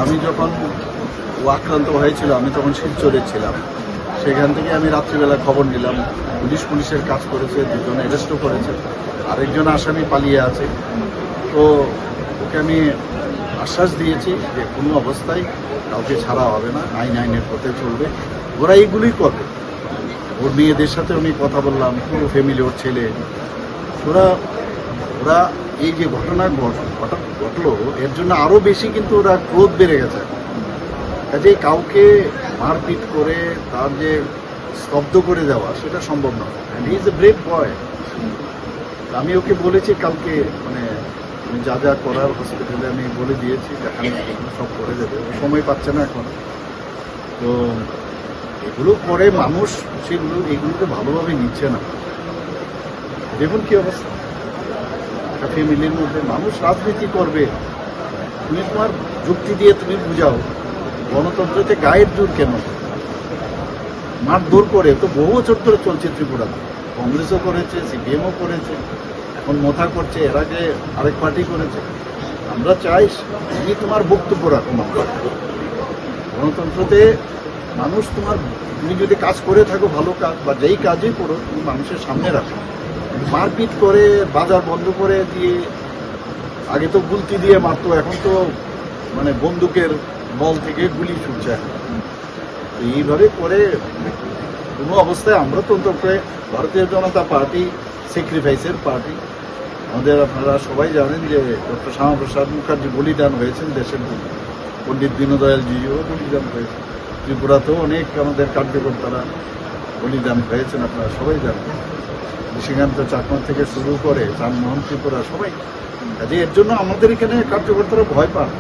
আমি যখন ও আক্রান্ত হয়েছিল আমি তখন শিলচরে ছিলাম। সেখান থেকে আমি রাত্রিবেলা খবর নিলাম পুলিশের কাজ করেছে, দুজন অ্যারেস্টও করেছে, আরেকজন আসামি পালিয়ে আছে। তো ওকে আমি আশ্বাস দিয়েছি যে কোনো অবস্থায় কাউকে ছাড়া হবে না, আইনের পথে চলবে, ওরা এইগুলোই করবে। ওর মেয়েদের সাথে আমি কথা বললাম, পুরো ফ্যামিলি, ওর ছেলে, ওরা এই যে ঘটনা ঘটলো এর জন্য আরও বেশি কিন্তু ওরা ক্রোধ বেড়ে গেছে। কাজেই কাউকে মারপিট করে তার যে স্তব্ধ করে দেওয়া সেটা সম্ভব নয়। And he is a brave বয়। আমি ওকে বলেছি কালকে, মানে আমি যা যা করার হসপিটালে আমি বলে দিয়েছি, দেখানো সব করে দেবে, সময় পাচ্ছে না এখন। তো এগুলো করে মানুষ এগুলোকে ভালোভাবে নিচ্ছে না। দেখুন কি অবস্থা, একটা ফ্যামিলির মধ্যে মানুষ রাজনীতি করবে, তুমি তোমার যুক্তি দিয়ে তুমি বুঝাও গণতন্ত্রতে গায়ের জোর কেন? মারধর করে তো বহু বছর ধরে চলছে ত্রিপুরাতে, কংগ্রেসও করেছে, সিপিএমও করেছে, এখন মোথা করছে, এর আগে আরেক পার্টি করেছে। আমরা চাই তুমি তোমার বক্তব্য রাখো। গণতন্ত্রতে মানুষ তুমি যদি কাজ করে থাকো, ভালো কাজ বা যেই কাজই করো, তুমি মানুষের সামনে রাখো। মারপিট করে, বাজার বন্ধ করে দিয়ে, আগে তো গুলতি দিয়ে মারতো, এখন তো মানে বন্দুকের বল থেকে গুলি ছুটছে। এইভাবে করে কোনো অবস্থায় আমরা তন্ত্রকে, ভারতীয় জনতা পার্টি স্যাক্রিফাইসের পার্টি। আমাদের আপনারা সবাই জানেন যে ডক্টর শ্যামাপ্রসাদ মুখার্জি বলিদান হয়েছেন দেশের জন্য, পণ্ডিত দীনদয়ালজিও বলিদান হয়েছে, ত্রিপুরাতেও অনেক আমাদের কার্যকর্তারা বলিদান হয়েছেন, আপনারা সবাই জানেন। নিশিকান্ত চাকমা থেকে শুরু করে চানমোহন ত্রিপুরা সবাই। কাজে এর জন্য আমাদের এখানে কার্যকর্তারা ভয় পান।